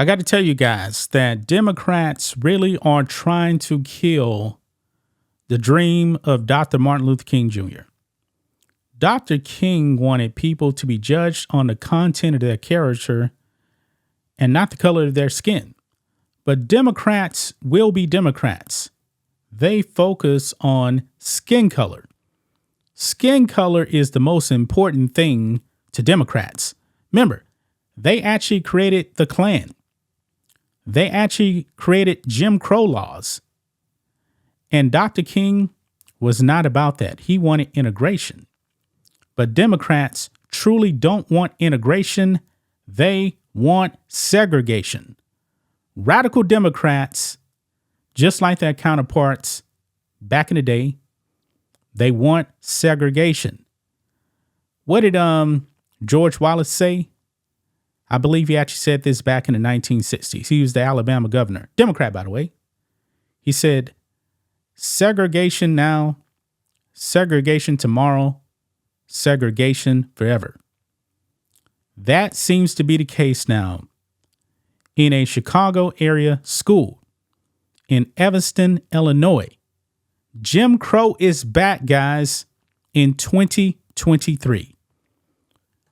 I got to tell you guys that Democrats really are trying to kill the dream of Dr. Martin Luther King Jr. Dr. King wanted people to be judged on the content of their character and not the color of their skin. But Democrats will be Democrats. They focus on skin color. Skin color is the most important thing to Democrats. Remember, they actually created the Klan. They actually created Jim Crow laws. And Dr. King was not about that. He wanted integration. But Democrats truly don't want integration. They want segregation. Radical Democrats, just like their counterparts back in the day, they want segregation. What did George Wallace say? I believe he actually said this back in the 1960s. He was the Alabama governor, Democrat, by the way. He said, segregation now, segregation tomorrow, segregation forever. That seems to be the case now in a Chicago area school in Evanston, Illinois. Jim Crow is back, guys, in 2023.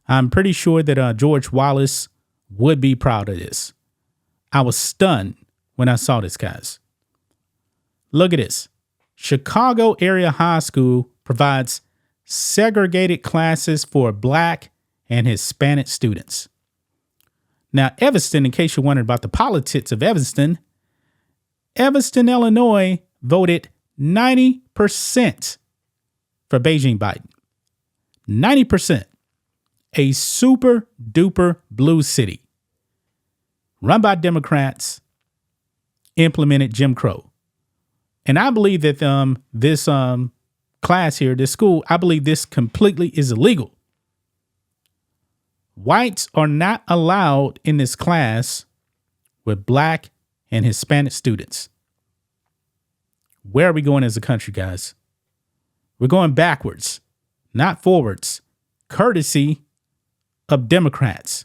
I'm pretty sure that George Wallace would be proud of this. I was stunned when I saw this, guys. Look at this. Chicago area high school provides segregated classes for Black and Hispanic students. Now, Evanston, in case you're wondering about the politics of Evanston, Illinois voted 90% for Beijing Biden. 90%. A super duper blue city run by Democrats, implemented Jim Crow. And I believe that this class here, this school, I believe this completely is illegal. Whites are not allowed in this class with Black and Hispanic students. Where are we going as a country, guys? We're going backwards, not forwards, courtesy of Democrats.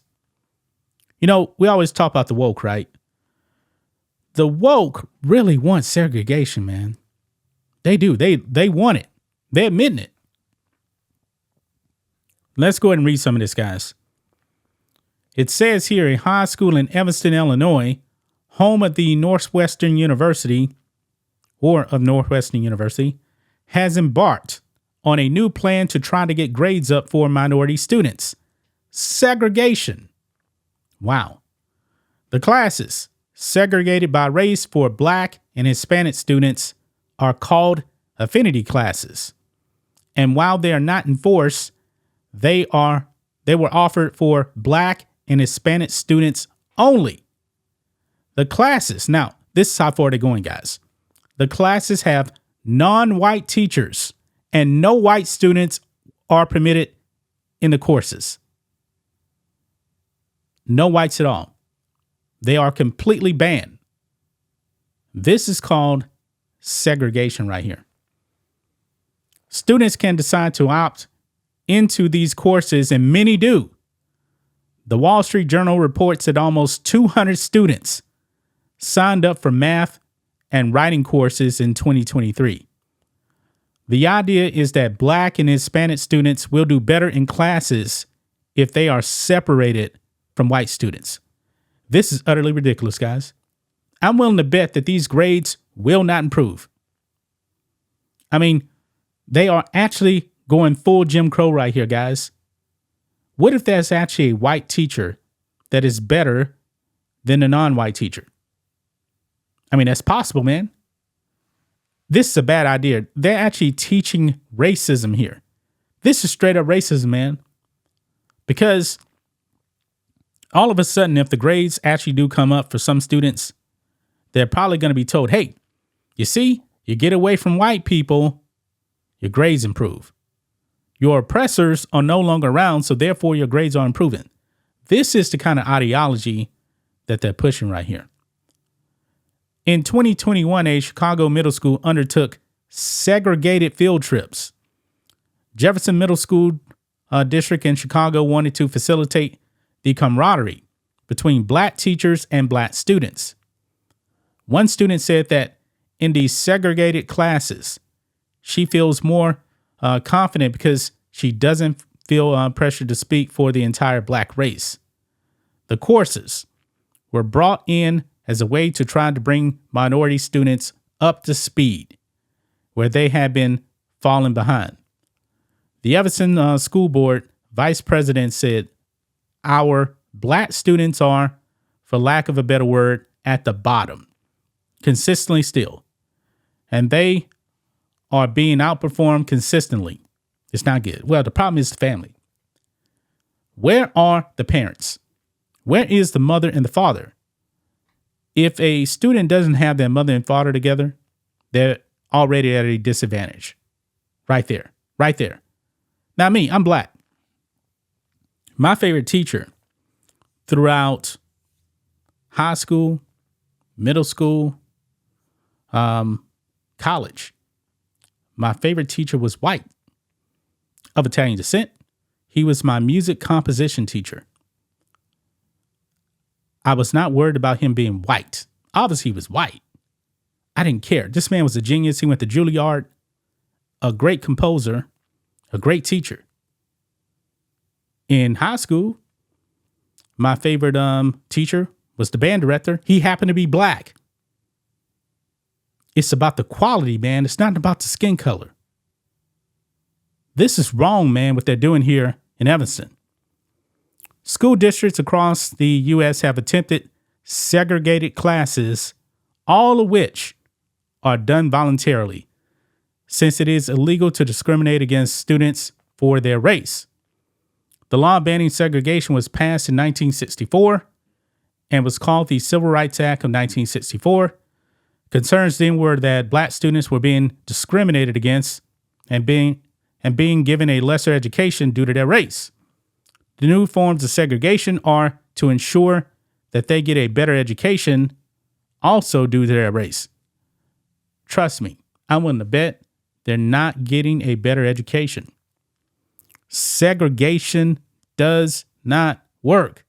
You know, we always talk about the woke, right? The woke really want segregation, man. They do. They want it. They're admitting it. Let's go ahead and read some of this, guys. It says here, a high school in Evanston, Illinois, home of the Northwestern University, has embarked on a new plan to try to get grades up for minority students. Segregation. Wow. The classes segregated by race for Black and Hispanic students are called affinity classes. And while they are not enforced, they were offered for Black and Hispanic students only. The classes, now, this is how far they're going, guys. The classes have non-white teachers and no white students are permitted in the courses. No whites at all. They are completely banned. This is called segregation right here. Students can decide to opt into these courses, and many do. The Wall Street Journal reports that almost 200 students signed up for math and writing courses in 2023. The idea is that Black and Hispanic students will do better in classes if they are separated from white students. This is utterly ridiculous, guys. I'm willing to bet that these grades will not improve. I mean, they are actually going full Jim Crow right here, guys. What if there's actually a white teacher that is better than a non-white teacher? I mean, that's possible, man. This is a bad idea. They're actually teaching racism here. This is straight up racism, man. Because all of a sudden, if the grades actually do come up for some students, they're probably going to be told, hey, you see, you get away from white people, your grades improve. Your oppressors are no longer around, so therefore your grades are improving. This is the kind of ideology that they're pushing right here. In 2021, a Chicago middle school undertook segregated field trips. Jefferson Middle School District in Chicago wanted to facilitate the camaraderie between black teachers and black students. One student said that in these segregated classes, she feels more confident because she doesn't feel pressure to speak for the entire black race. The courses were brought in as a way to try to bring minority students up to speed where they had been falling behind. The Evanston School Board vice president said, "Our black students are, for lack of a better word, at the bottom, consistently still. And they are being outperformed consistently. It's not good." Well, the problem is the family. Where are the parents? Where is the mother and the father? If a student doesn't have their mother and father together, they're already at a disadvantage. Right there. Right there. Now me, I'm black. My favorite teacher throughout high school, middle school, college, my favorite teacher was white, of Italian descent. He was my music composition teacher. I was not worried about him being white. Obviously, he was white. I didn't care. This man was a genius. He went to Juilliard, a great composer, a great teacher. In high school, my favorite teacher was the band director. He happened to be black. It's about the quality, man. It's not about the skin color. This is wrong, man, what they're doing here in Evanston. School districts across the U.S. have attempted segregated classes, all of which are done voluntarily, since it is illegal to discriminate against students for their race. The law banning segregation was passed in 1964 and was called the Civil Rights Act of 1964. Concerns then were that black students were being discriminated against and being given a lesser education due to their race. The new forms of segregation are to ensure that they get a better education also due to their race. Trust me, I'm willing to bet they're not getting a better education. Segregation does not work.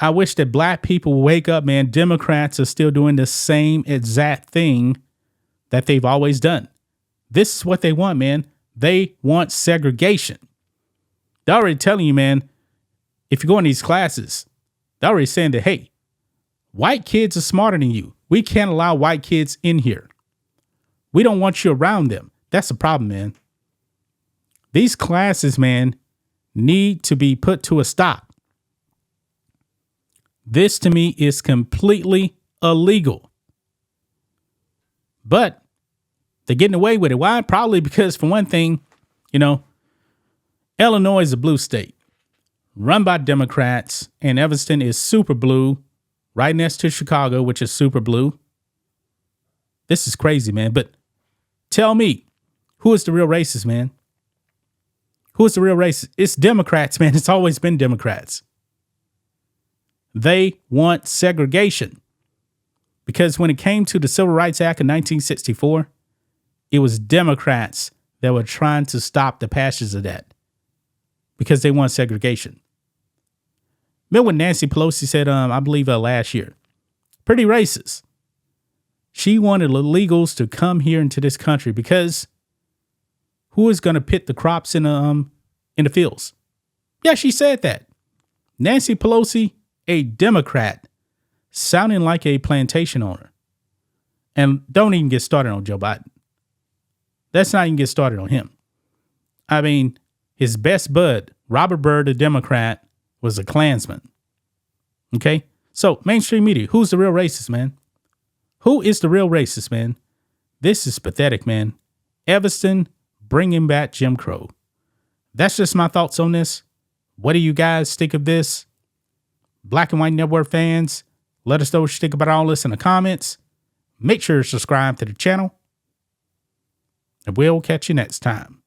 I wish that black people would wake up, man. Democrats are still doing the same exact thing that they've always done. This is what they want, man. They want segregation. They're already telling you, man, if you go in these classes, they're already saying that, hey, white kids are smarter than you. We can't allow white kids in here. We don't want you around them. That's the problem, man. These classes, man, need to be put to a stop. This, to me, is completely illegal. But they're getting away with it. Why? Probably because, for one thing, Illinois is a blue state run by Democrats, and Evanston is super blue, right next to Chicago, which is super blue. This is crazy, man. But tell me, who is the real racist, man? Who is the real racist? It's Democrats, man. It's always been Democrats. They want segregation because when it came to the Civil Rights Act of 1964, it was Democrats that were trying to stop the passage of that because they want segregation. Remember what Nancy Pelosi said, I believe last year? Pretty racist. She wanted illegals to come here into this country because who is going to pit the crops in the fields? Yeah, she said that. Nancy Pelosi, a Democrat, sounding like a plantation owner. And don't even get started on Joe Biden. Let's not even get started on him. I mean, his best bud, Robert Byrd, a Democrat, was a Klansman. Okay? So, mainstream media, who's the real racist, man? Who is the real racist, man? This is pathetic, man. Evanston bringing back Jim Crow. That's just my thoughts on this. What do you guys think of this? Black and White Network fans, let us know what you think about all this in the comments. Make sure to subscribe to the channel. And we'll catch you next time.